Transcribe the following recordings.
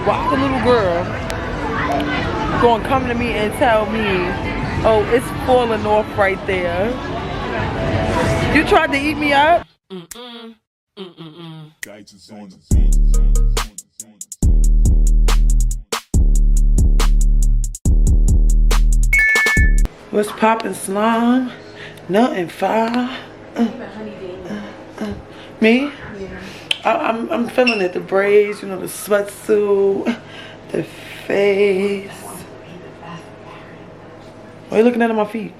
why the little girl gonna come to me and tell me, oh, it's falling off right there? You tried to eat me up? What's poppin', slime? Nothing fire. Me? Yeah. I'm feeling it. The braids, you know, the sweatsuit, the face. Why are you looking at my feet?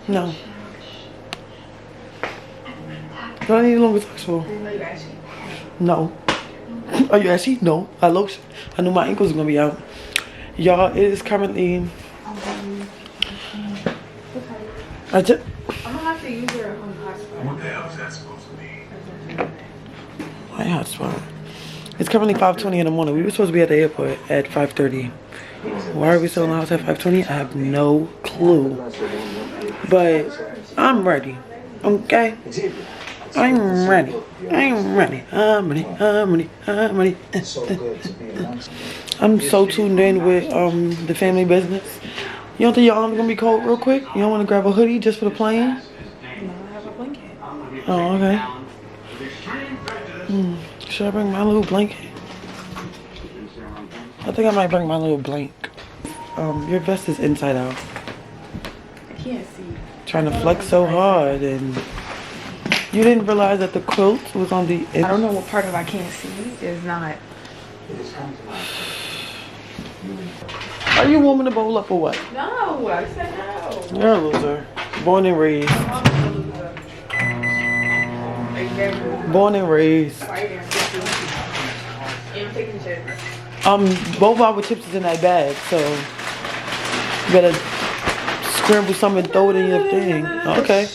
No. Do I need longer socks for? No. Are you ashy? No. I lotion. I knew my ankles were gonna be out. Y'all, it is currently. I'm gonna have to use your hotspot. What the hell is that supposed to be? My hotspot. It's currently 5:20 in the morning. We were supposed to be at the airport at 5:30. Why are we still in the house at 5:20? I have no clue. But I'm ready. Okay? I'm ready. I'm ready. I'm ready. I'm ready. I'm ready. I'm so tuned in with the family business. You don't think your arms gonna be cold real quick? You don't want to grab a hoodie just for the plane? No, I have a blanket. Oh, okay. Should I bring my little blanket? I think I might bring my little blanket. Your vest is inside out. I can't see. Trying to flex so hard, and you didn't realize that the quilt was on the inside. I don't know what part of I can't see is not. Are you warming the bowl up or what? No, I said no. You're a loser. Born and raised. Born and raised. Both our chips is in that bag, so you better scramble some and throw it in your thing. Okay.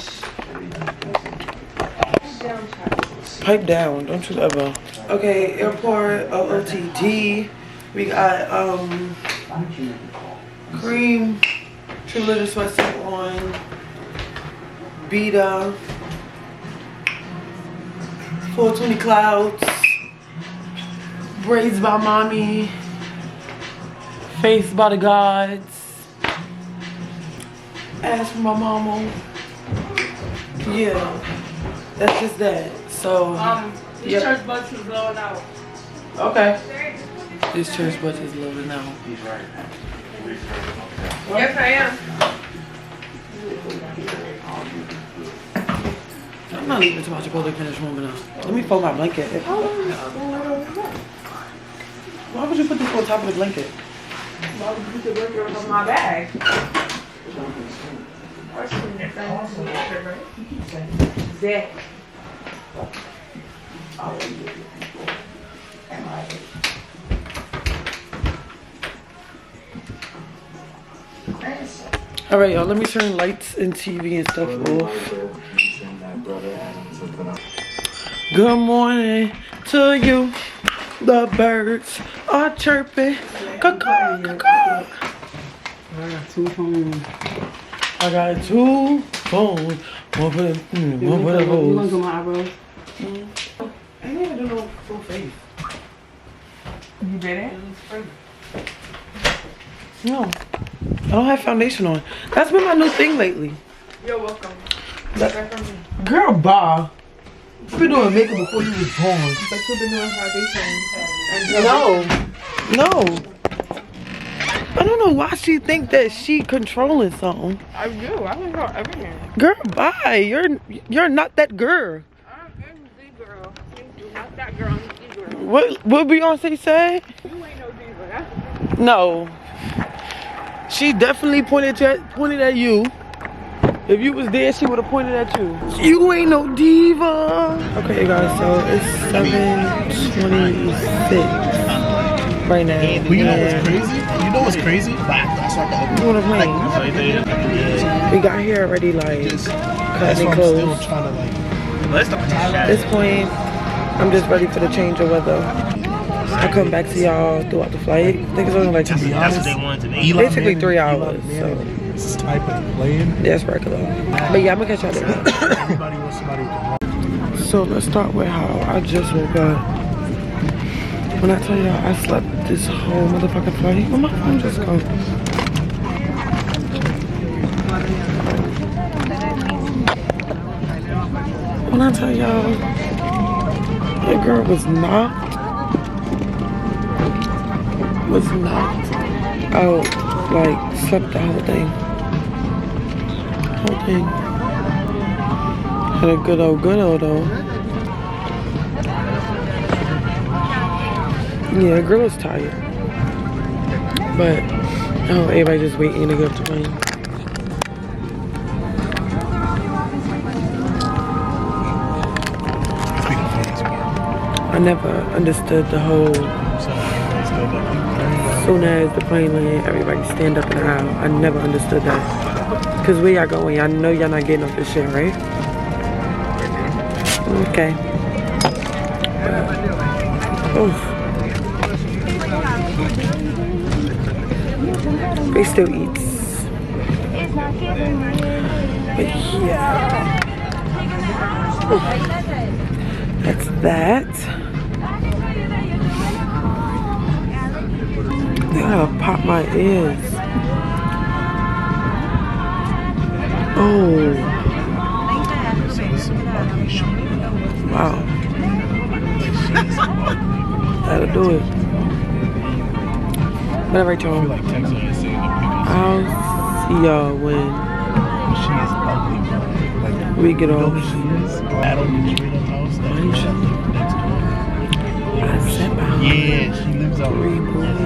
Pipe down, don't you ever. Okay, airport, OOTD. We got cream, True Little sweatsuit on, Beta, 420 clouds, braids by mommy, face by the gods, ass from my mama. Yeah, that's just that. So, This church bus is blowing out. Okay. This church bus is loading out. He's right. Yes, I am. I'm not leaving until my Chipotle finish warming up. Let me fold my blanket. Why would you put this on top of the blanket? Why would you put the blanket on my bag? Zach. All right, y'all, let me turn lights and TV and stuff off. Good morning to you. The birds are chirping. Caw-caw, caw-caw. I got two phones. I got two phones. One for the hoes. You want to do my eyebrows? I ain't even do no full face. You did it? No. I don't have foundation on. That's been my new thing lately. You're welcome. Girl, bye. You've been doing makeup before you was born. But you've been doing foundation. No. I don't know why she think that she controlling something. I do. I control everything. Girl, bye. You're not that girl. I'm the girl. You're not that girl. I'm the girl. What Beyonce say? You ain't no diva. No. She definitely pointed at you. If you was there, she would have pointed at you. You ain't no diva. Okay, guys, so it's 7:26 right now. Well, you know what's crazy? You know what's crazy? That's like You wanna play? We got here already, like, cutting it close. At this point, I'm just ready for the change of weather. I'll come back to y'all throughout the flight. I think it's only like basically 3 hours. So. This type of playing. That's regular. But yeah, I'm gonna catch y'all there. So let's start with how I just woke up. When I tell y'all I slept this whole motherfucking flight, where my phone just go? When I tell y'all, that girl was knocked out, like slept the whole thing. Had a good old though. Yeah, girl was tired. But oh, everybody just waiting to get off the plane. I never understood the whole soon as the plane land, everybody stand up in the aisle. I never understood that. Cause where y'all going? I know y'all not getting off this shit, right? Okay. Oof. They still eats. But yeah. That's that. I gotta pop my ears. Oh. Wow. That'll do it. Whatever, y'all. I'll see y'all when we get off. I said behind. Yeah, she lives out 3 boys.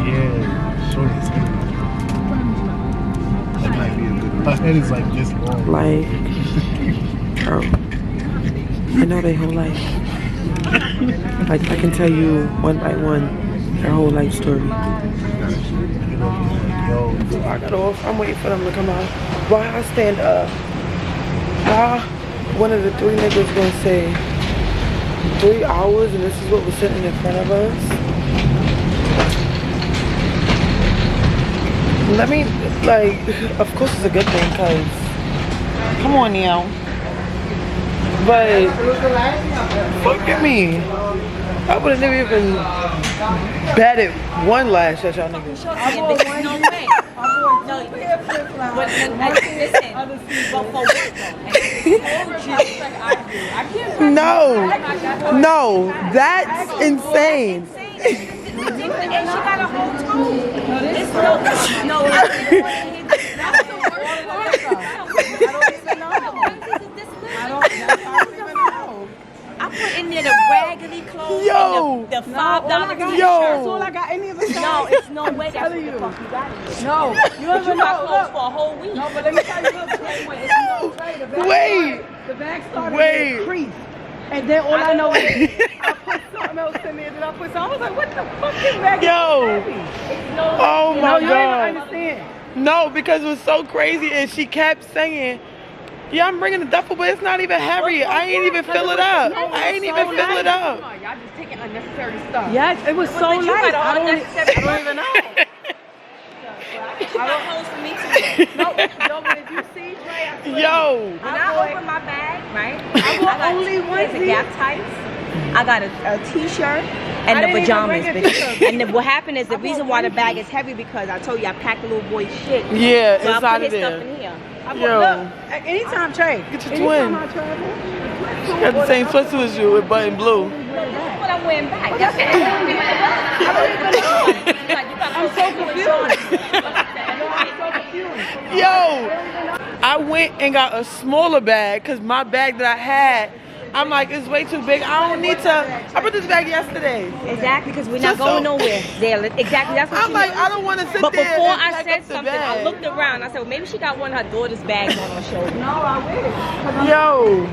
Yeah, shorty's that might be a good one. Her head is like this long. Like, bro, I know their whole life. Like, I can tell you one by one their whole life story. So I got off. I'm waiting for them to come out. Why I stand up? Why one of the 3 niggas gonna say 3 hours and this is what was sitting in front of us? Let me, like, of course it's a good thing, cause come on now. But look at me. I would have never even batted one lash at y'all niggas. No way. No, that's insane. And she got a whole tone. It's no. I put in there the raggedy clothes. Yo. And the $5 t-shirts. Yo. That's all I got. Any of the No, it's no way that's what the fuck you got in there. No, you ever You got know? clothes for a whole week. No, but let me tell you, look, it's no trade. The bag Wait. The bag started Wait. to increase. And then all I know is I put something else in there. Then I put something. I was like, what the fuck is bag? Yo. Oh my No, you don't even God. understand. No, because it was so crazy and she kept saying, yeah, I'm bringing the duffel, but it's not even heavy. I ain't even fill it up. I ain't even fill it up. Y'all just taking unnecessary stuff. Yes, it was so You light. got all I don't even know. You got clothes for me too. No, but if you see, Trey, I swear, Yo. When I open my bag, right? I bought only one There's a Gap tights. I got a t-shirt and the pajamas, bitch. And what happened is the reason why the bag is heavy because I told you I packed the little boy's shit. Yeah, so I inside put of his stuff there. in here. Yo. Look, anytime, Trey. Get your anytime twin. I travel, Got the same sweatsuit as you with button blue. That's what I'm wearing back. That's it. I'm so confused. Yo, I went and got a smaller bag because my bag that I had, I'm like, it's way too big. I don't need to. I put this bag yesterday. Exactly, because we're not going nowhere. There, exactly. That's what I'm she like, knows. I don't want to sit But there. before and I pack said up the something, I bag. looked around. I said, well, maybe she got one of her daughter's bags on her shoulder. No, I wish. Yo.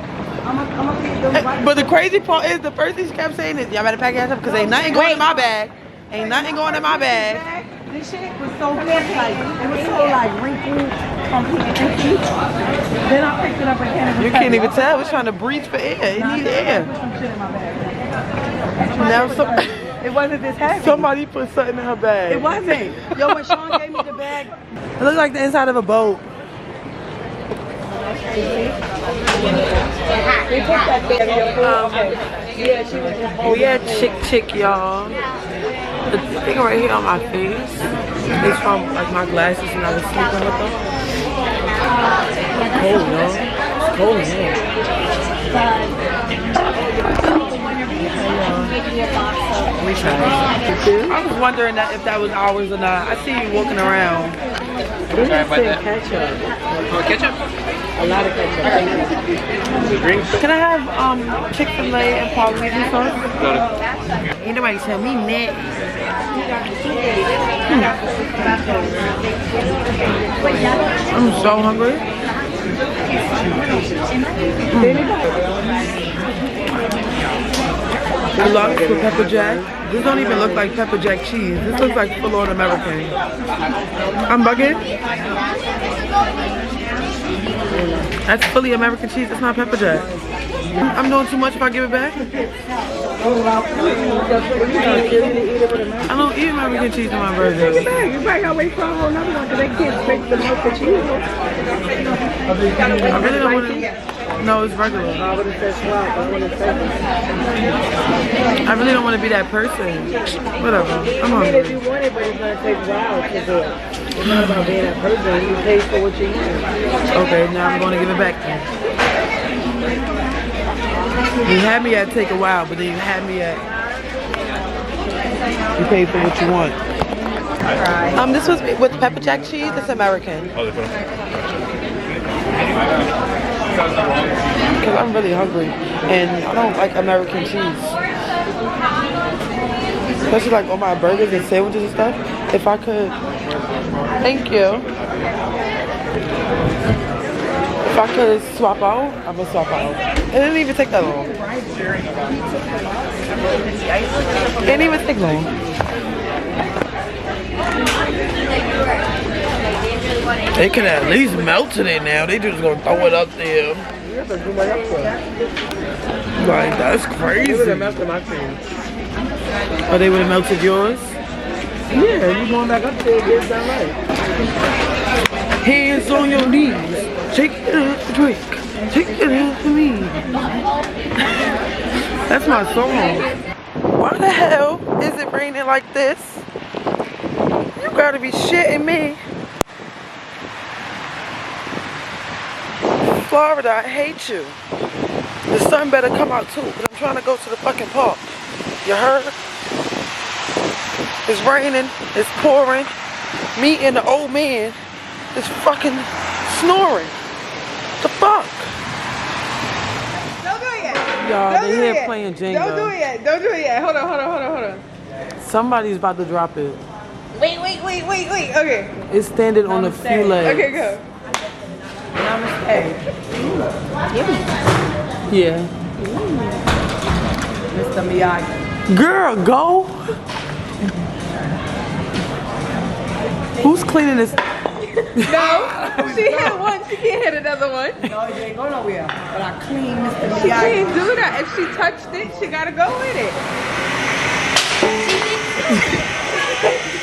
I'm gonna be the right. But the crazy part is the first thing she kept saying is, y'all better pack your ass up because ain't nothing going in my bag. Ain't nothing going in my bag. This shit was so good, like it was so like wrinkled from empty. Then I picked it up again. You can't even tell. We're trying to breathe for air. It needs air. Put some shit in my bag. Now It wasn't this heavy. somebody put something in her bag. It wasn't. Yo, when Sean gave me the bag, It looks like the inside of a boat. they put that there in your food. Okay. We at Chick, y'all. The thing right here on my face is from like my glasses and I was sleeping with them. It's cold, y'all. It's cold in here. I was wondering that if that was ours or not. I see you walking around. This is ketchup. Ketchup? A lot of ketchup. Can I have Chick-fil-A and Parmesan sauce? Ain't nobody tell me that. I'm so hungry. Deluxe with pepper jack. This don't even look like pepper jack cheese. This looks like full-on American. I'm bugging. That's fully American cheese. It's not pepper jack. I'm doing too much if I give it back. I don't eat American cheese in my burger. You probably gotta wait for another one because they can't fix the milk for cheese. I really don't want to. No, it's regular. I really don't want to be that person. Whatever. I'm hungry. If you want it, but it's gonna take a while to do it. It's not about being that person. You pay for what you eat. Okay, now I'm going to give it back then. You had me at take a while, but then you had me at you pay for what you want. This was with pepper jack cheese. It's American. Oh, they put Because I'm really hungry and I don't like American cheese. Especially like on my burgers and sandwiches and stuff. If I could, thank you. If I could swap out, I'm gonna swap out. It didn't even take that long. It didn't even take long. They can at least melt it now. They just gonna throw it up there. Like, that's crazy. Oh, they would have melted yours? Yeah, you going back up there and get that right. Hands on your knees. Take it up the drink. Take it up to me. That's my song. Why the hell is it raining like this? You gotta be shitting me. Florida, I hate you. The sun better come out too, but I'm trying to go to the fucking park. You heard? It's raining, it's pouring. Me and the old man is fucking snoring. The fuck? Don't do it yet. Y'all, Don't they do here it yet. playing Jenga. Don't do it yet. Don't do it yet. Hold on. Somebody's about to drop it. Wait. Okay. It's standing on a few legs. Okay, go. Namaste. Yeah. Mr. Miyagi. Girl, go. Who's cleaning this? No, she hit one. She can't hit another one. No, it ain't go nowhere. But I clean Mr. She Miyagi. can't do that. If she touched it, she gotta go with it.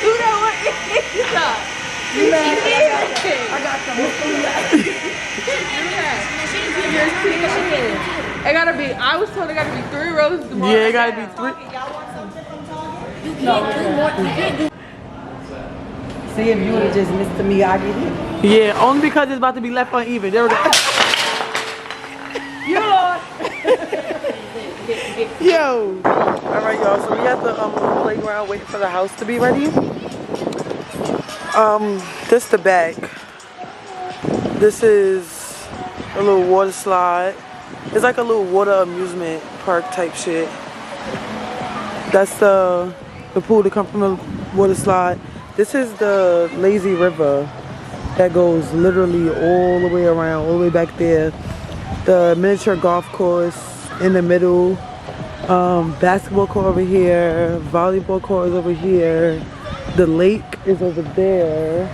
You know what? I got some. It gotta be. I was told it gotta be 3 rows tomorrow. Yeah, it gotta be 3. See if you would have just Mr. Miyagi did. Yeah, only because it's about to be left uneven. There we go. You lost. Yo. All right, y'all. So we at the playground waiting for the house to be ready. This the back. This is a little water slide. It's like a little water amusement park type shit. That's the pool to come from the water slide. This is the lazy river that goes literally all the way around, all the way back there. The miniature golf course in the middle. Basketball court over here. Volleyball court is over here. The lake is over there.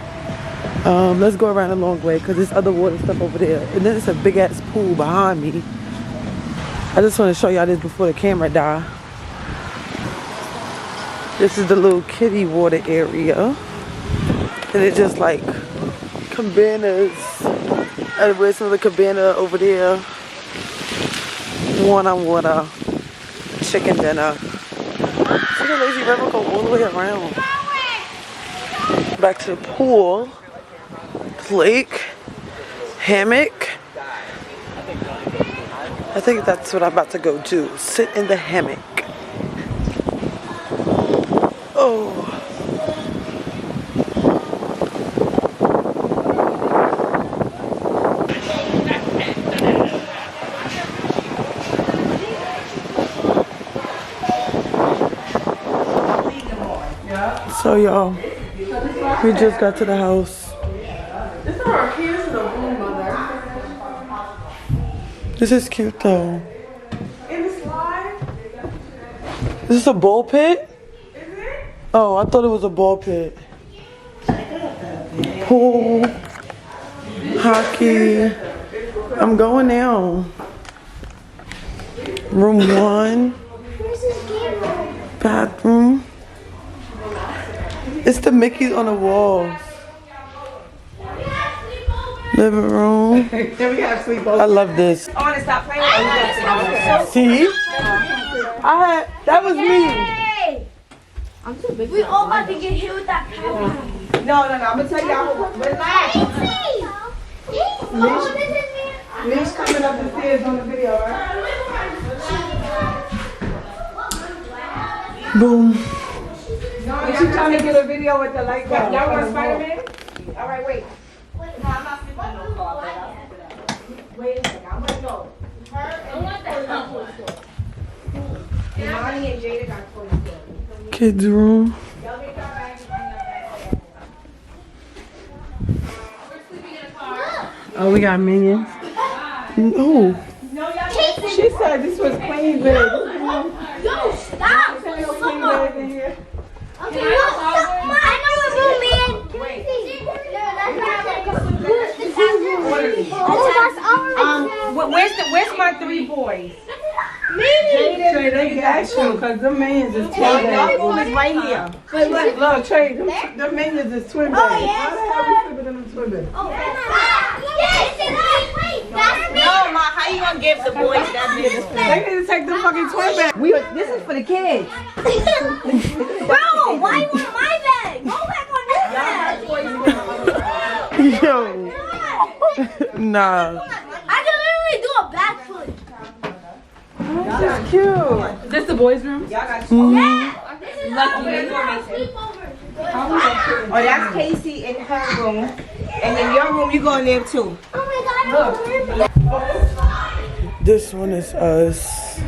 Let's go around a long way because there's other water stuff over there. And then it's a big ass pool behind me. I just want to show y'all this before the camera die. This is the little kiddie water area. And it's just like cabanas. There's another cabana over there. Water. chicken dinner. See the lazy river go all the way around. Back to the pool, lake, hammock. I think that's what I'm about to go do. Sit in the hammock. Oh. So y'all, we just got to the house. This is our keys to the room, mother. This is cute though. In the slide? Is this a ball pit? Is it? Oh, I thought it was a ball pit. Pool, hockey. I'm going now. Room 1. Bathroom. It's the Mickey's on the walls. Living room. Then we have sleepover. I love this. I want to stop playing with you. See? That was me. We all about to get hit with that power. No, I'm gonna tell y'all. Relax. Leash coming up the stairs on the video, right? Boom. But she trying to get a video with the light bulb. Y'all want Spider-Man? All right, wait. No, I'm not sleeping in no car, but I'll sleep it out. Wait a second, I'm gonna go. Imani and Jada got toy story. Kids room. Y'all get your bags and bring your bags. Oh, we got minions. No. She said this was Queen Bed. Yo, stop! Someone. Okay, look, I know what room man. Where's my 3 boys? Trey, they got you because the minions is twin Y'all beds. room is right here. Look, Trey, the minions is twin beds. How the hell we sleeping in them twin beds? No, Ma, how you gonna give the boys that business? They need to take the fucking twin beds. This is for the kids. Bro, why you want my bag? Go back on this bag. Yo. Nah. I can literally do a backflip. That's cute. This the boys' room? Yeah. Oh, that's Casey in her room. And in your room, you go in there too. Oh my God. This one is us.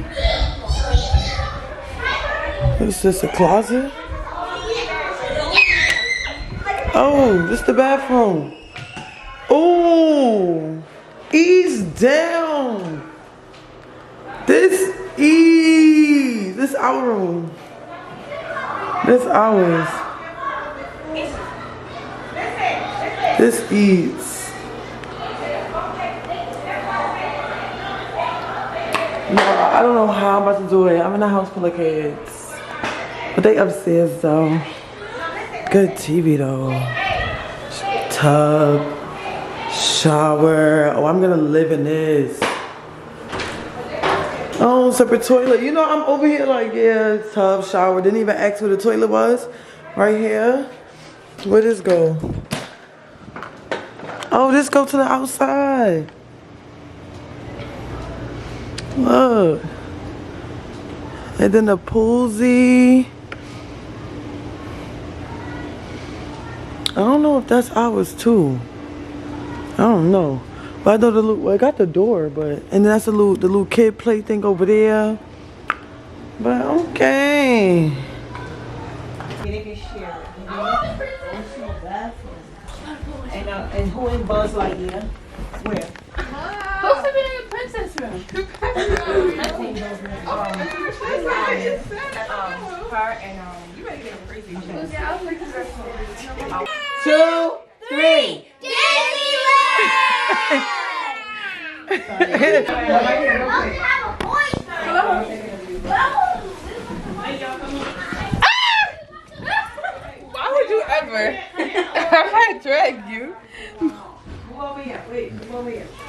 Is this a closet? Oh, this is the bathroom. Oh, ease down. This our room. This ours. This eats. No, I don't know how I'm about to do it. I'm in a house full of kids. But they upstairs though. Good TV though. Tub. Shower. Oh, I'm gonna live in this. Oh, separate toilet. You know, I'm over here like, yeah, tub, shower. Didn't even ask where the toilet was. Right here. Where this go? Oh, this go to the outside. Look. And then the poolsy. I don't know if that's ours too. I don't know. But I know the little, well, I got the door, but, and that's the little kid play thing over there. But okay. They can share it. And who in Buzz Lightyear? Where? Who's to be in the princess room? Her and you ready to get a crazy chance. 2, 3. Why would you ever? I might drag you.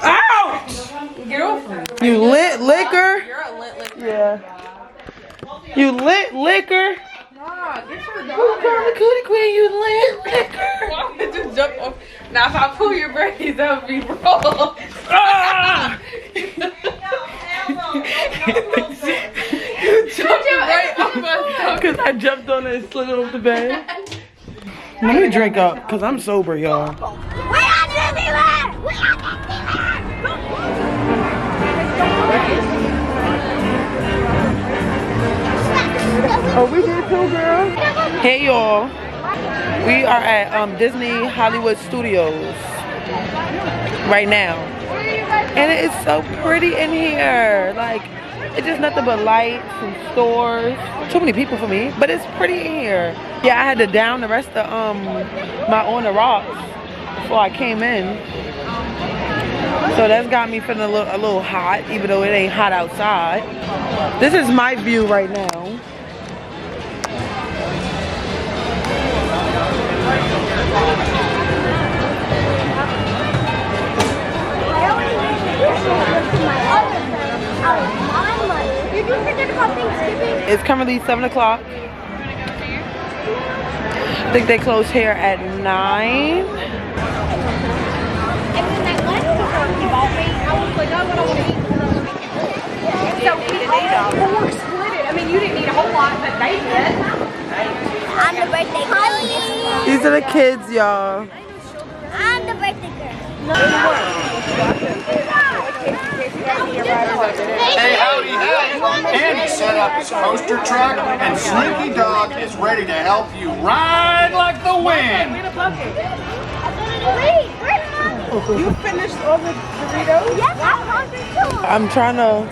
Ouch! Get off me. You lit liquor? You're a lit liquor. Yeah. You lit liquor? Nah, get your You daughter. call the cootie queen, you lit liquor. Why would you jump off? Now if I pull your braids, that would be wrong. Ah! You jumped right off my tongue. Cause I jumped on it and slid off the bed. Let me drink up, cause I'm sober, y'all. We are Disneyland! We are Disneyland! Oh, we did too, girl. Hey, y'all. We are at Disney Hollywood Studios right now. And it is so pretty in here. Like, it's just nothing but lights and stores. Too many people for me, but it's pretty in here. Yeah, I had to down the rest of my On the Rocks before I came in. So that's got me feeling a little hot, even though it ain't hot outside. This is my view right now. It's currently 7 o'clock. I think they close here at 9. I mean, you didn't need a whole lot, but they did. I'm the birthday girl. These are the kids, y'all. I'm the birthday girl. Hey, howdy, hey! Andy set up his coaster track, and Slinky Dog is ready to help you ride like the wind. You finished all the Doritos? Yes, I'm hungry too. I'm trying to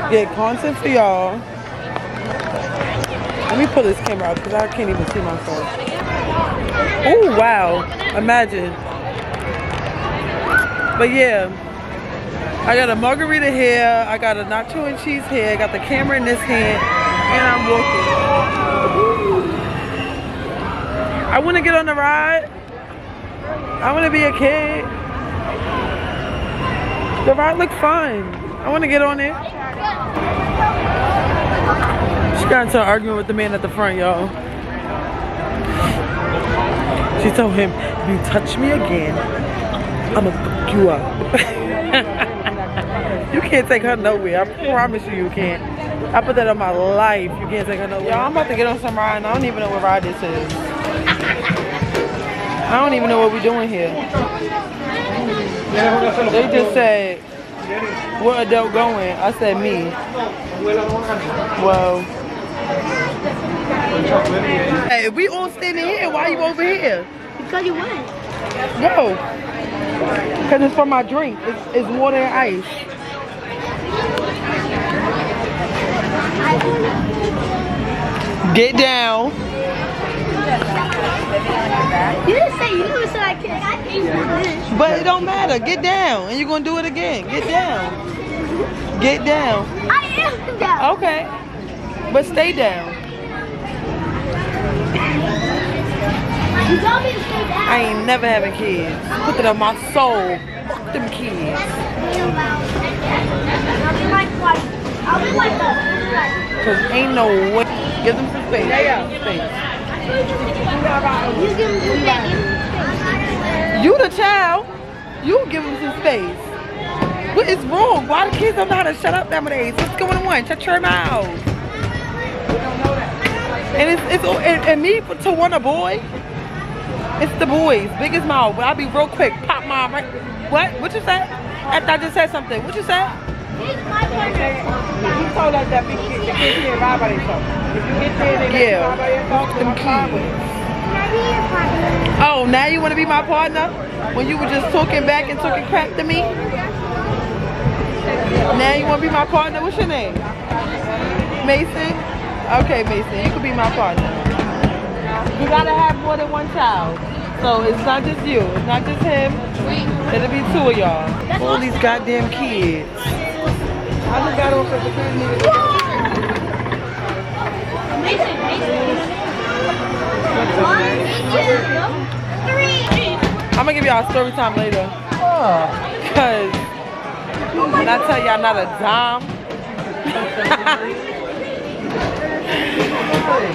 get content for y'all. Let me pull this camera out because I can't even see myself. Oh, wow. Imagine. But yeah, I got a margarita here. I got a nacho and cheese here. I got the camera in this hand. And I'm walking. I want to get on the ride. I want to be a kid. The ride looks fun. I want to get on it. She got into an argument with the man at the front, y'all. She told him, if you touch me again, I'ma fuck you up. You can't take her nowhere. I promise you can't. I put that on my life. You can't take her nowhere. Y'all, I'm about to get on some ride and I don't even know what ride this is. I don't even know what we're doing here. They just said, where adult going? I said me. Well, hey, if we all standing here, why are you over here? Because you won. No. Because it's for my drink. It's water and ice. Get down. You didn't say you said I can't. But it don't matter. Get down. And you're going to do it again. Get down. Get down. I am down. Okay. But stay down. You told me to stay down. I ain't never having kids. Put it on my soul. Fuck them kids. I'll be like that. Cause ain't no way. Give them some space. Yeah. Space. You give me some space. You the child. You give them some space. What is wrong? Why the kids don't know how to shut up nowadays? What's going on? Shut your mouth. And and me to want a boy. It's the boys. Biggest mouth. But I'll be real quick. Pop mom. Right? What? What you said? After I just said something. What you said? You told us that the kids can't ride by themselves. If you get there, they Yeah. ride by themselves. Them kids. Oh, now you want to be my partner? When you were just talking back and talking crap to me? Now you want to be my partner? What's your name? Mason? Okay, Mason, you can be my partner. You gotta have more than one child. So it's not just you. It's not just him. It'll be two of y'all. All these goddamn kids. I just got off at the kids needed. I'm gonna give y'all a story time later. Cause when I tell you I'm not a dime,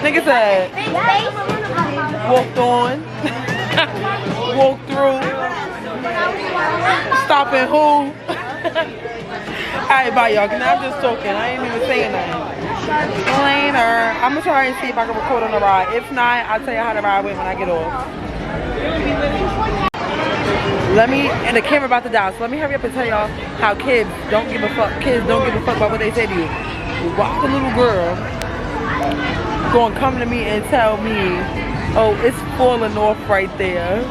Nigga said, walked on, walked through, stopping who? Alright, bye y'all, cause now I'm just talking. I ain't even saying nothing. Later. I'm gonna try and see if I can record on the ride. If not, I'll tell you how the ride went when I get off. And the camera about to die, so let me hurry up and tell y'all how kids don't give a fuck about what they say to you. Watch the little girl gonna come to me and tell me, oh, it's falling off right there.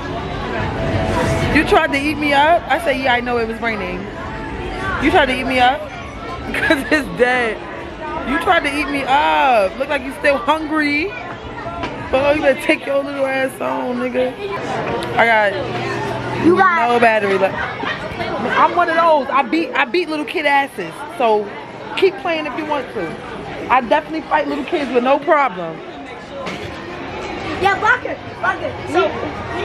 You tried to eat me up? I said, yeah, I know it was raining. You tried to eat me up? Because it's dead. You tried to eat me up. Look like you still hungry. But oh, you better take your little ass on, nigga. I got no battery left. I'm one of those. I beat little kid asses. So keep playing if you want to. I definitely fight little kids with no problem. Yeah, block it. So,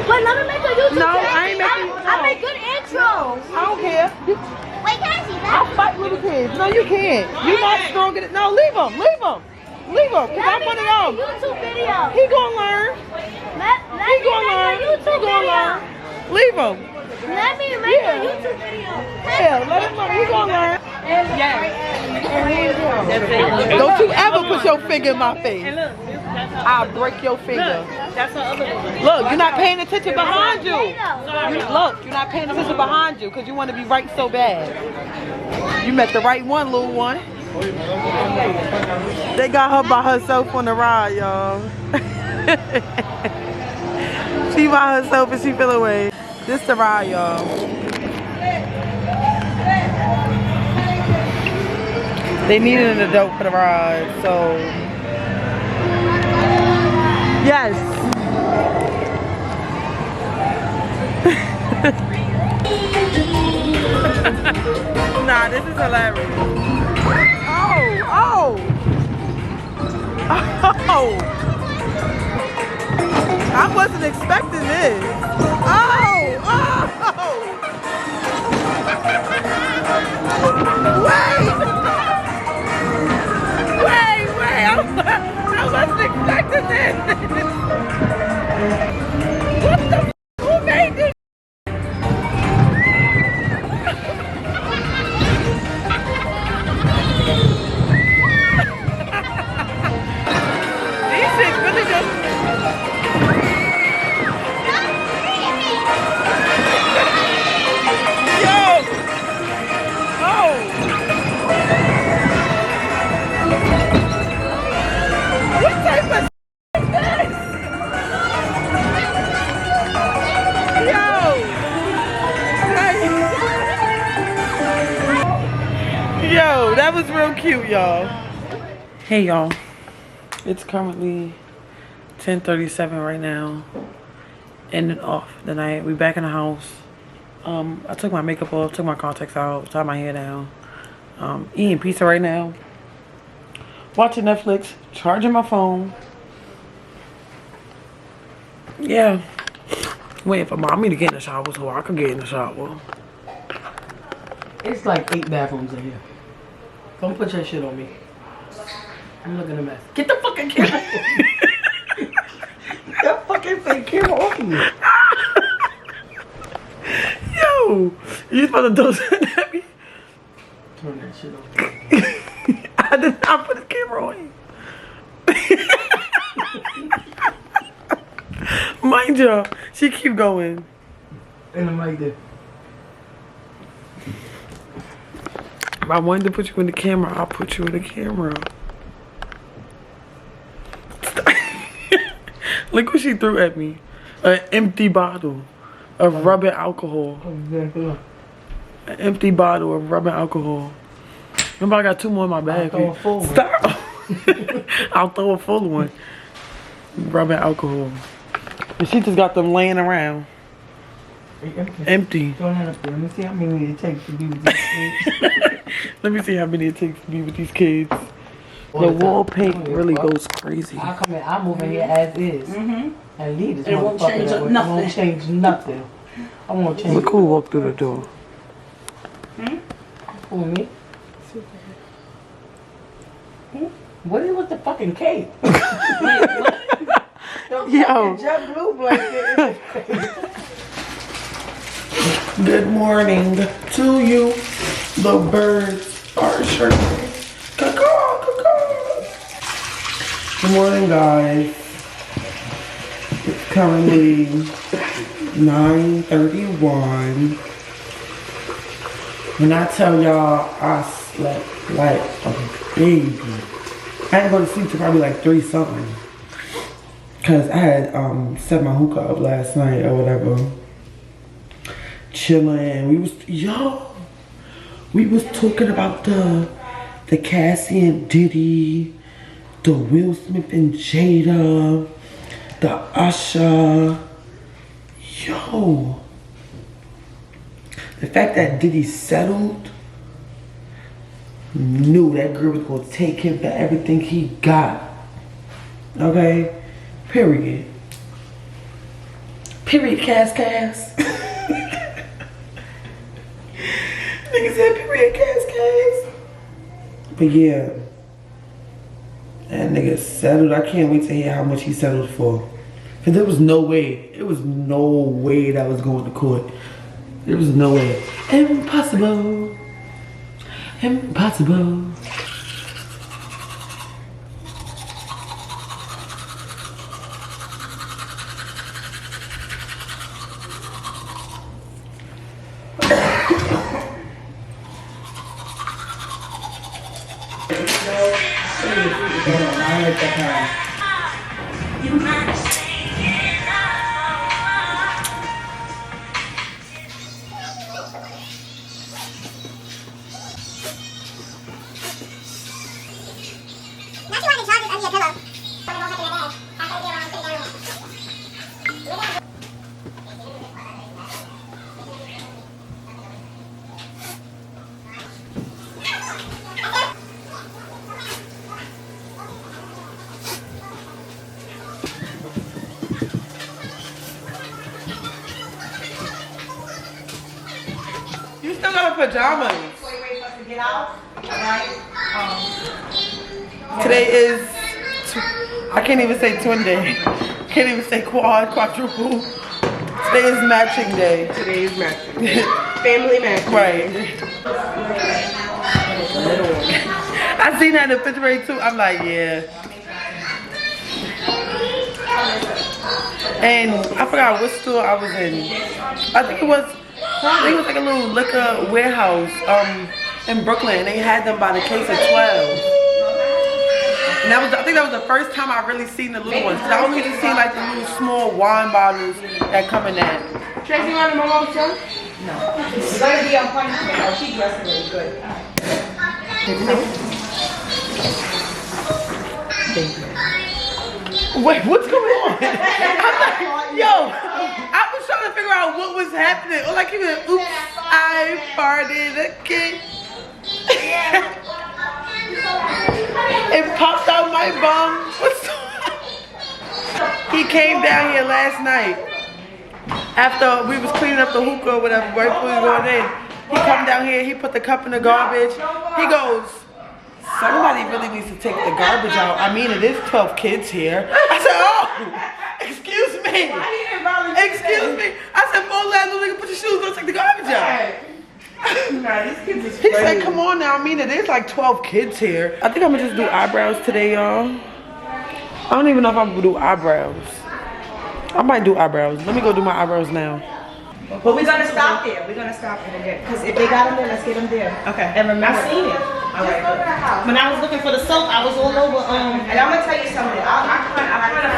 but let me make a YouTube No, channel. I ain't making. I make good intros. I don't care. Wait, can I see that? I'll fight little kids. No, you can't. You're not strong enough. No, leave him. Leave him. Leave him. Cause I'm one of them. YouTube video. He gonna learn. He gonna learn. He gonna learn. Leave him. Let me make a YouTube video. Yeah, let him learn. He gonna learn. Don't you ever put your finger in my face. I'll break your finger. Look, you're not paying attention behind you. Look, you're not paying attention behind you because you want to be right so bad. You met the right one, little one. They got her by herself on the ride, y'all. She by herself and she feel away. This the ride, y'all. They needed an adult for the ride, so yes. Nah, this is hilarious. Oh! I wasn't expecting this. Wait! I wasn't expecting this. What the f? Who made this? These shits really just... Yo! Oh! What type of is this? Yo! Hey. Yo, that was real cute, y'all. Hey, y'all. It's currently 10:37 right now. Ending off the night. We back in the house. I took my makeup off, took my contacts out, tied my hair down. Eating pizza right now. Watching Netflix, charging my phone. Yeah. Waiting for mommy to get in the shower so I can get in the shower. It's like 8 bathrooms in here. Don't put your shit on me. I'm looking a mess. Get the fucking camera off me. That fucking fake camera off me. Yo, you supposed to do something at me? Turn that shit off. I did not put the camera on you. Mind you, she keep going. And I'm like this. If I wanted to put you in the camera, I'll put you in the camera. Look what she threw at me. An empty bottle of rubbing alcohol. An empty bottle of rubbing alcohol. Remember, I got 2 more in my bag. I'll throw a full one. Stop. I'll throw a full one. Rubbing alcohol. And she just got them laying around. Empty. Throw that up there. Let me see how many it takes to be with these kids. Let me see how many it takes to be with these kids. The wall paint really goes crazy. I come in, I move in here as is. And leave this It won't change motherfucker. It nothing. won't change nothing. I won't change Look who walked through the door. Who, me? What is with the fucking cake? Yo. Jet blue blanket. Good morning to you. The birds are chirping. Caw-caw, caw-caw. Good morning, guys. It's currently 9:31. When I tell y'all I slept like a baby, I didn't go to sleep till probably like 3 something. Cause I had set my hookah up last night or whatever. Chilling. We was talking about the Cassie and Diddy, the Will Smith and Jada, the Usher. Yo. The fact that Diddy settled, knew that girl was gonna take him for everything he got. Okay? Period. Period, Cass. Nigga said period, Cass. But yeah. That nigga settled. I can't wait to hear how much he settled for. Cause there was no way that was going to court. There was no way. Impossible. You still got pajamas. Wait for us to get out. Alright. Today is, I can't even say twin day. Can't even say quadruple. Today is matching day. Today is matching. Family matching. Right. I seen that in the 5th grade too. I'm like, yeah. And I forgot what store I was in. I think it was like a little liquor warehouse in Brooklyn. They had them by the case of 12. And I think that was the first time I really seen the little ones. 'Cause I only just seen like the little small wine bottles that come in that. Tracy, you want to mom too? No. It's going to be on punishment. Oh, she dressed really good. Wait, what's going on? I'm like, yo, I was trying to figure out what was happening. All I keep hearing, oops, I farted again. It popped out my bum. What's He came down here last night after we was cleaning up the hookah or whatever, right before we were going in. He come down here, he put the cup in the garbage. He goes, somebody really needs to take the garbage out. I mean, it is 12 kids here. I said, oh, excuse me. Excuse me. I said, oh, little nigga, put your shoes on, take the garbage out. Nah, these kids is He said, come on now. I mean, it is like 12 kids here. I think I'm gonna just do eyebrows today, y'all. I don't even know if I'm gonna do eyebrows. I might do eyebrows. Let me go do my eyebrows now. But we're gonna stop there. We're gonna stop there. Because if they got them there, let's get them there. Okay. And remember, I seen it. All right. When I was looking for the soap, I was all over. And I'm gonna tell you something. I kind of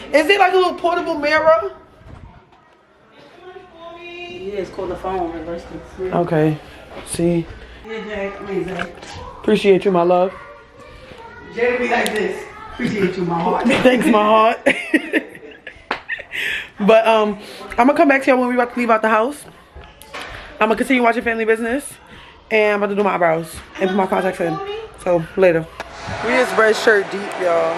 forgot. Is it like a little portable mirror? Yeah, it's called the phone. Reverse it. Okay. See? Yeah, Jay. Amazing. Appreciate you, my love. Jay be like this. Appreciate you, my heart. Thanks, my heart. But I'm gonna come back to y'all when we about to leave out the house. I'm gonna continue watching Family Business, and I'm about to do my eyebrows and put my contacts in. So later. We his red shirt deep, y'all.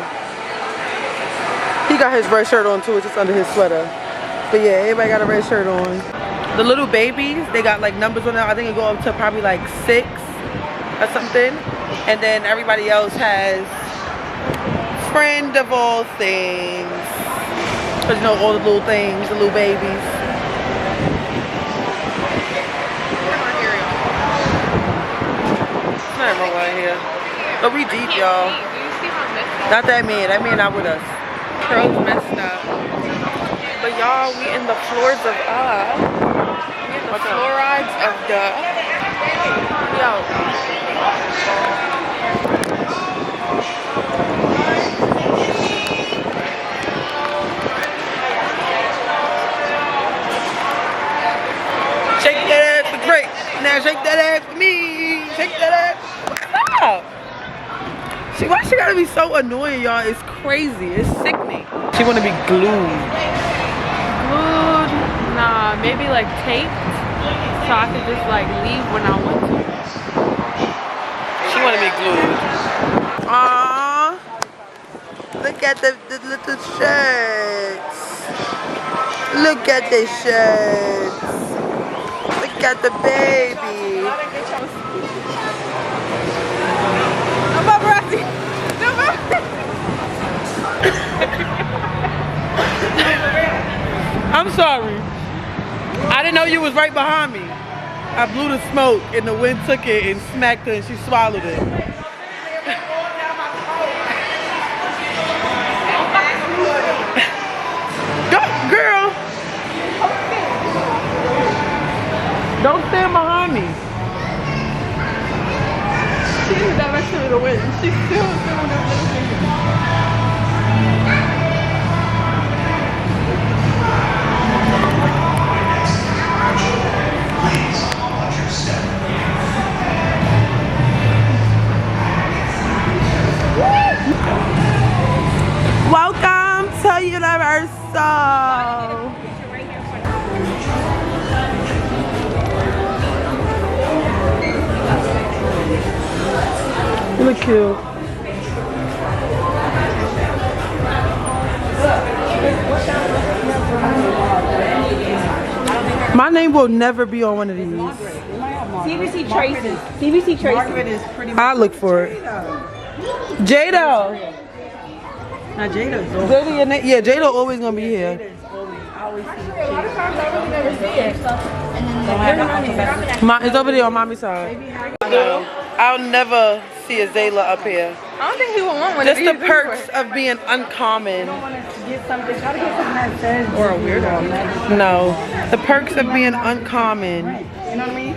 He got his red shirt on too. It's just under his sweater. But yeah, everybody got a red shirt on. The little babies, they got like numbers on them. I think it go up to probably like 6 or something. And then everybody else has friend of all things. Cause you know all the little things, the little babies. It's not wrong right here. But we deep, y'all. Not that man. That man not with us. Curls messed up. But y'all, we in the floors of we in the fluorides of the yo. Shake that ass for Drake. Now shake that ass for me. Shake that ass. Stop. Why she gotta be so annoying, y'all? It's crazy. It's sickening. She wanna be glued. Glued? Nah, maybe like taped, so I could just like leave when I want to. She wanna be glued. Aww. Look at the little shirts. Look at the shirts. Look at the baby. I'm sorry. I didn't know you was right behind me. I blew the smoke and the wind took it and smacked her and she swallowed it. Go, girl. Don't stand behind me. She's in the direction of the wind. She's still doing her little finger. Welcome to Universal. You look cute. My name will never be on one of these. CBC Tracy. CBC Tracy. I'll look for it. Jada. Now Jada's Jada, yeah, Jada always gonna be here. It's over there on mommy's side. I'll never see a Zay-La up here. I don't think he would want one. Just the perks of being uncommon. Or a weirdo. No, the perks of being uncommon. You know what I mean?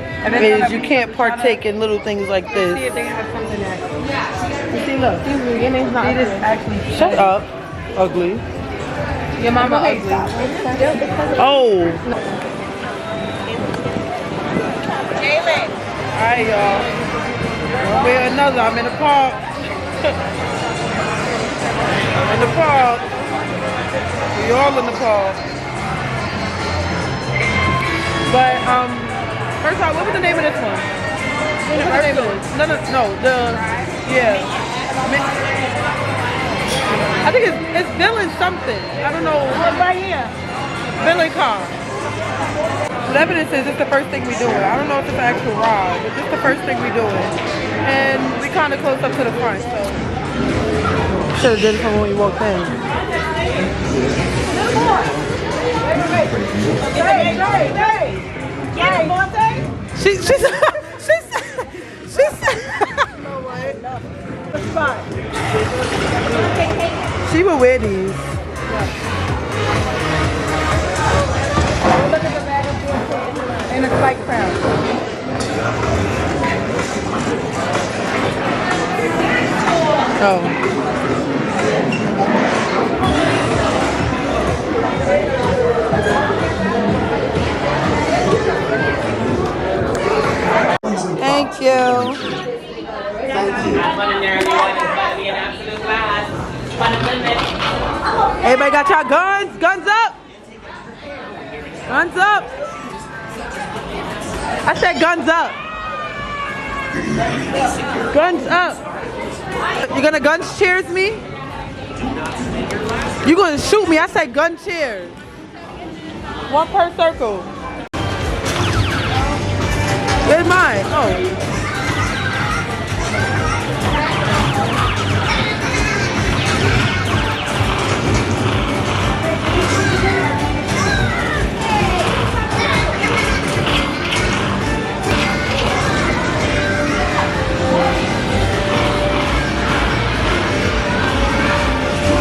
Is you can't partake in little things like See if this. they have something that. You see, look. It is actually. Shut up, ugly. Your mama ugly. Oh. Alright, y'all. One way or another, I'm in the park. In the park. We all in the park. But first of all, what was the name of this one? What was the name of this? No, I think it's Villain something. I don't know. Right here. Villain car. Whatever this is, it's the first thing we doing. I don't know if it's an actual ride, but this is the first thing we doing. And we kind of close up to the front, so. Should have did it from when we walked in. She said. She would wear these. Look at the bag of and it's like crown. Oh. Thank you. Everybody got y'all guns? Guns up! Guns up! I said guns up. Guns up. You gonna gun cheers me? You gonna shoot me? I said gun cheers. One per circle. Where's mine? Oh.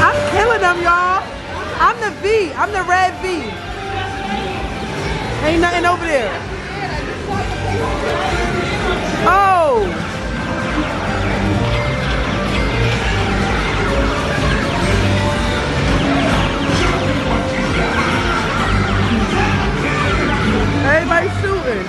I'm killing them, y'all. I'm the V. I'm the red V. Ain't nothing over there. Oh. Everybody's shooting.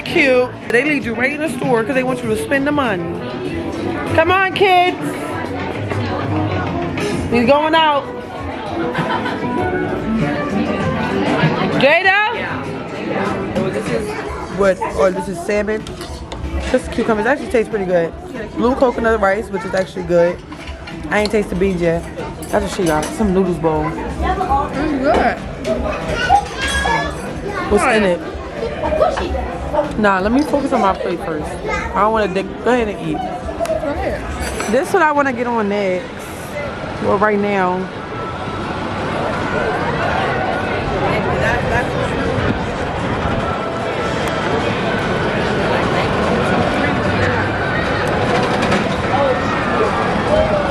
Cute. They lead you right in the store because they want you to spend the money. Come on, kids. He's going out. Jada? Oh, this is what? Or this is salmon. This cucumbers actually tastes pretty good. Blue coconut rice, which is actually good. I ain't tasted beans yet. That's what she got. Some noodles bowl. It's good. What's in it? Nah, let me focus on my plate first. I don't want to dig. Go ahead and eat. Go ahead. This is what I want to get on next. Well, right now.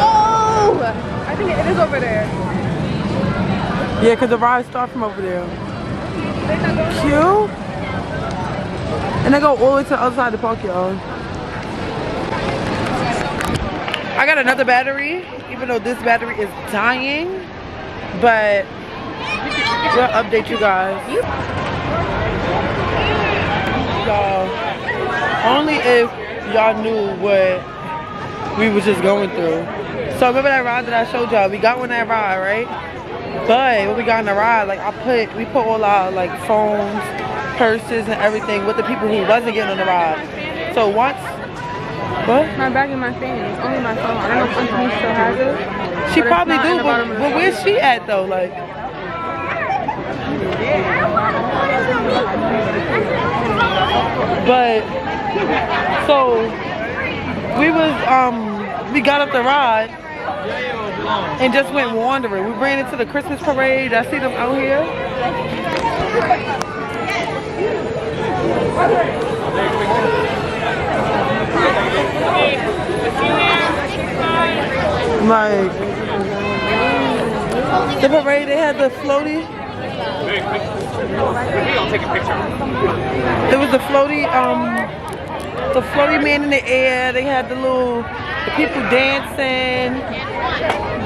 Oh! I think it is over there. Yeah, because the rides start from over there. Cute. And they go all the way to the other side of the park, y'all. I got another battery, even though this battery is dying. But we'll update you guys. Y'all, only if y'all knew what we was just going through. So remember that ride that I showed y'all? We got on that ride, right? But when we got on the ride, like we put all our like phones, purses and everything with the people who wasn't getting on the ride. So once, what? My bag and my thing. It's only my phone. I don't know if Auntie still has it. She probably do, but where's she at though? Like, but so we got up the ride and just went wandering. We ran into the Christmas parade. I see them out here. Like the parade, they had the floaty. It was the floaty man in the air. They had the people dancing,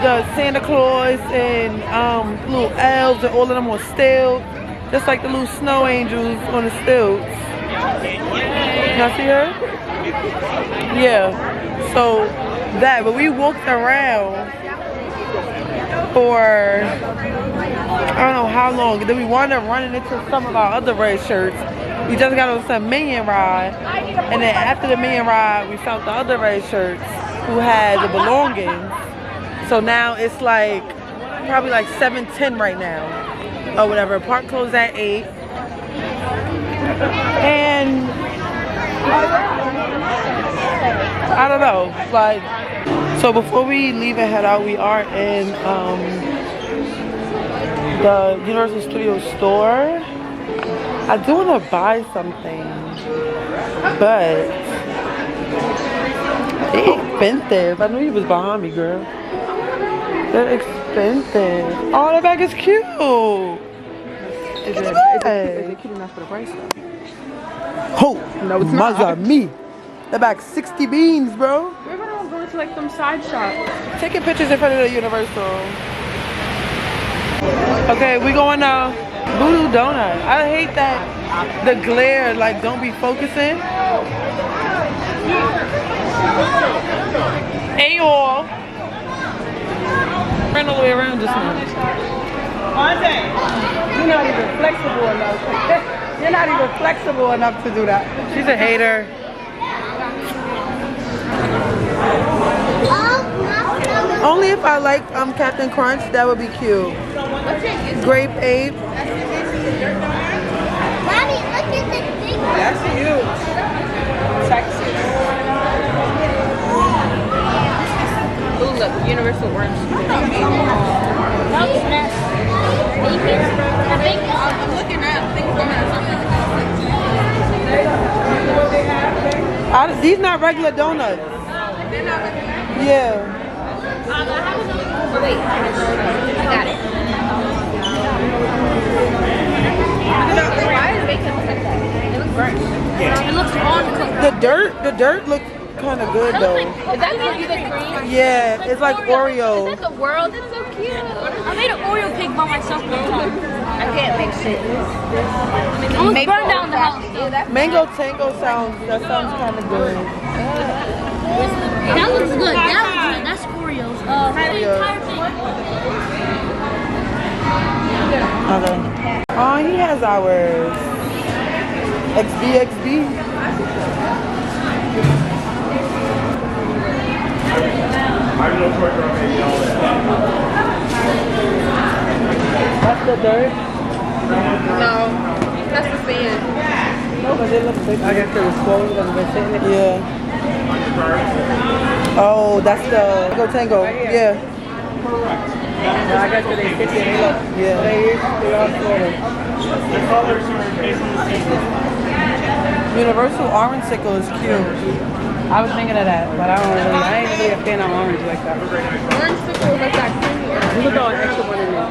the Santa Claus and little elves and all of them on stilts, just like the little snow angels on the stilts. Y'all see her? Yeah. So that, but we walked around for I don't know how long. Then we wound up running into some of our other red shirts. We just got on some Minion ride, and then after the Minion ride, we found the other red shirts who had the belongings. So now it's like probably like 7:10 right now, or whatever. Park closed at 8, and I don't know, like. So before we leave and head out, we are in the Universal Studios store. I do want to buy something, but they're expensive. I knew you was behind me, girl. They're expensive. Oh, that bag is cute. Is it cute enough for the price though? Oh, no, it's not. Me. That bag's 60 beans, bro. We're gonna go to like some side shops. Taking pictures in front of the Universal. Okay, we going to Voodoo Donut. I hate that the glare, like, don't be focusing. Hey, y'all. Ran all the way around just now. You're not even flexible enough. You're not even flexible enough to do that. She's a hater. Only if I like Captain Crunch, that would be cute. Grape ape. Mommy, look at the thing. That's huge. Texas. Ooh, look, Universal Orange. I'm looking at things going These not regular donuts. They're not regular. Yeah. Wait, I got it. Why is bacon look like that? It looks burnt. It looks uncooked. The dirt looks kind of good though. Is that the cream? Yeah, it's like Oreo. Is that the world? That's so cute. I made an Oreo cake by myself one time. I can't make shit. Almost burned down the house. Mango Tango sounds kind of good. That looks good. That looks good. That's Oreos. Okay. Oh, he has ours. XBXB. That's the dirt? No, that's the sand. No, but it looks big. I guess it was swollen and been sitting there. Yeah. Oh, that's the Tango Tango. Yeah. I guess they sit there. They look. Yeah. They all swollen. Universal Orange Sickle is cute. I was thinking of that, but I ain't really a fan of orange like that. Orange sickle is like that creamy. You look at an extra one in there.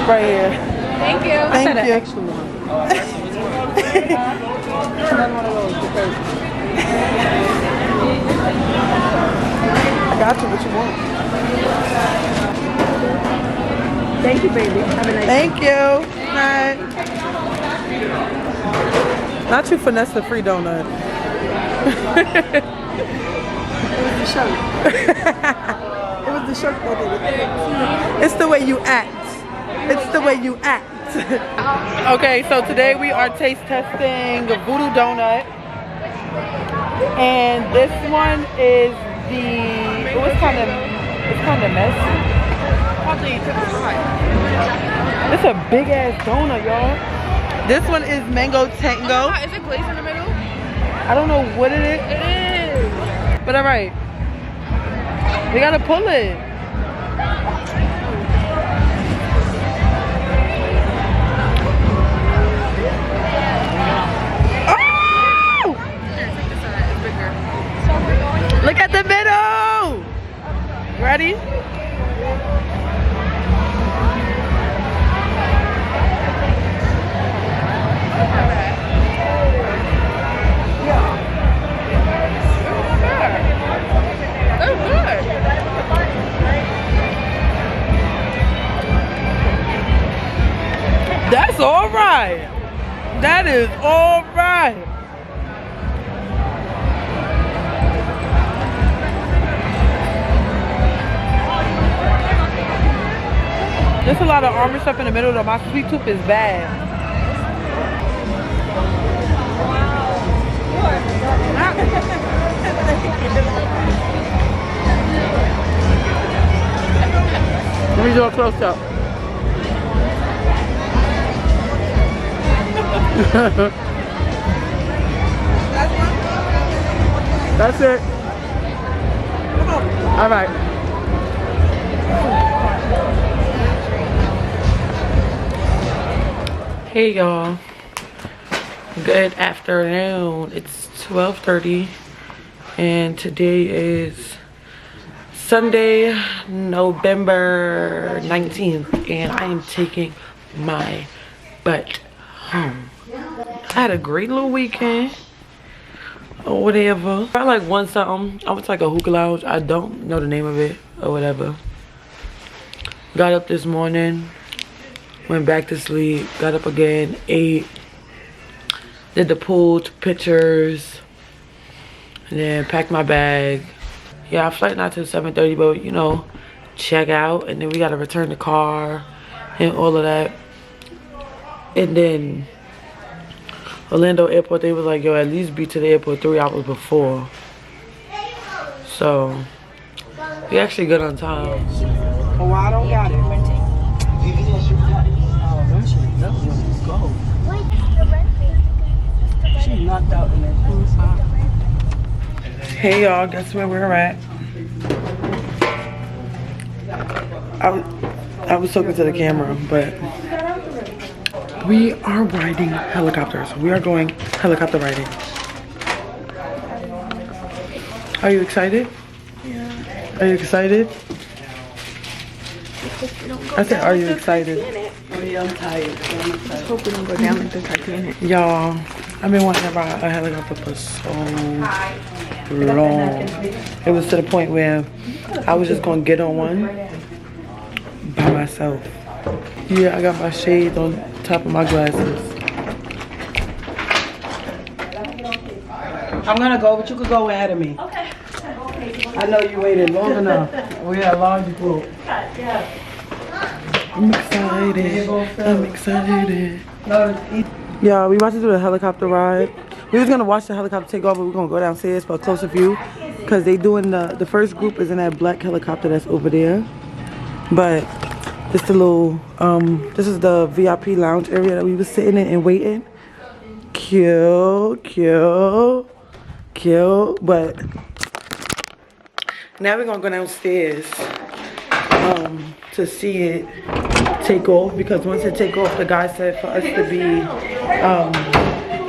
Right here. Thank you. I said Thank an you. extra one. Another one of those because I got you what you want. thank you, baby. Have a nice Thank you. Night. Not you finesse the free donut. It was the shirt. It was the shirt that did it. It's the way you act. It's the way you act. Okay, so today we are taste testing the Voodoo Donut. And this one is it's kind of messy. It's a big ass donut, y'all. This one is Mango Tango. Is it glazed in the middle? I don't know what it is. It is. But alright. We gotta pull it. Oh! Look at the middle! Ready? That's all right. That is all right. There's a lot of orange stuff in the middle though. My sweet tooth is bad. Let me do a close up. That's it. All right. Hey y'all. Good afternoon. It's 12:30 and today is Sunday, November 19th, and I am taking my butt home. I had a great little weekend or whatever. I like one something. I went to like a hookah lounge. I don't know the name of it or whatever. Got up this morning, went back to sleep, got up again, ate, did the pool, took pictures, and then packed my bag. Yeah, our flight not till 7:30, but you know, check out, and then we gotta return the car and all of that. And then Orlando airport, they was like, yo, at least be to the airport 3 hours before. So we actually good on time. Oh, I don't got it. Oh, that shit definitely go. She knocked out in that poolside. Hey y'all, guess where we're at? I was talking to the camera, but we are riding helicopters. We are going helicopter riding. Are you excited? Yeah. Are you excited? I said, are you excited? Oh yeah, I'm tired. I'm excited. Hope we don't go down like the Titanic. Y'all, I've been wanting to ride a helicopter for so long. It was to the point where I was just gonna get on one by myself. Yeah, I got my shades on top of my glasses. I'm gonna go, but you could go ahead of me. Okay. I know you waited long enough. We had a large group. I'm excited. I'm excited. Yeah, we about to do the helicopter ride. We was gonna watch the helicopter take off, but we're gonna go downstairs for a closer view because they doing the first group is in that black helicopter that's over there. But just a little this is the VIP lounge area that we was sitting in and waiting. Cute, cute, cute. But now we're gonna go downstairs to see it take off, because once it take off, the guy said for us to be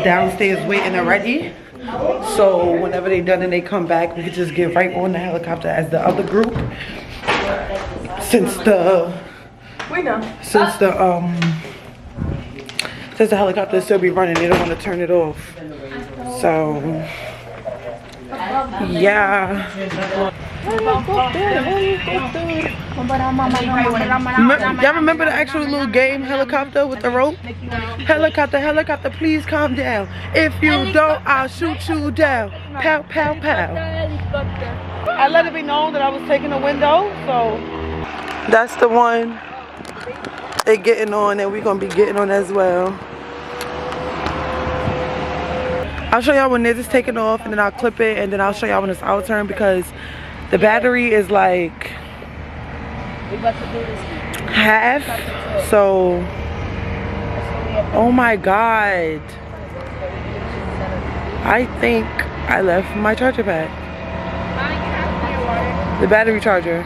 downstairs waiting already, so whenever they done and they come back, we could just get right on the helicopter as the other group, since the helicopter still be running. They don't want to turn it off, so yeah. Y'all remember the actual little game Helicopter with the rope? Helicopter, helicopter, please calm down. If you don't, I'll shoot you down. Pow, pow, pow. I let it be known that I was taking a window, so that's the one they getting on, and we're gonna be getting on as well. I'll show y'all when this is taking off, and then I'll clip it, and then I'll show y'all when it's our turn, because the battery is like half, so oh my god, I think I left my charger pack, the battery charger.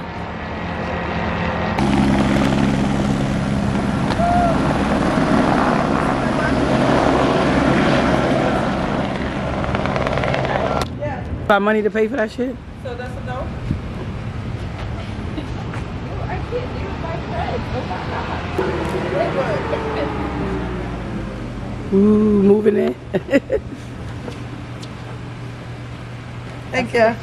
Got money to pay for that shit? So that's a no? Ooh, moving in. Thank you.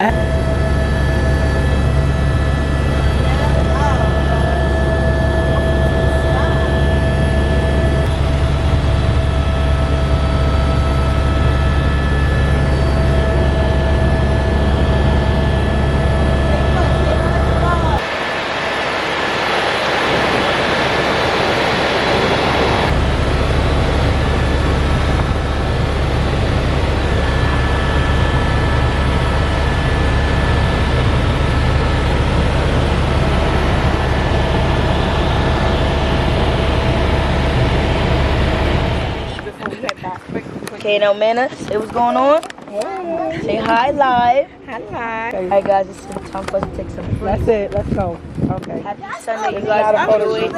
Canon Menace, say what's going on? Hey. Say hi live. Hi live. Alright guys, it's time for us to take some photos. That's it, let's go. Okay. Happy Sunday, you guys. Enjoy it.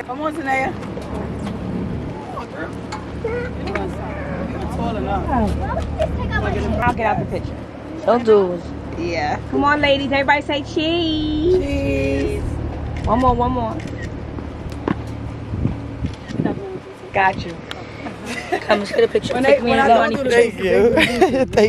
Come on, Tanea. You're tall enough. I'll get out the picture. Don't do it. Yeah. Come on, ladies. Everybody say cheese. Cheese. One more. Got you. Come, let's get a picture. Take me in the money. Thank you.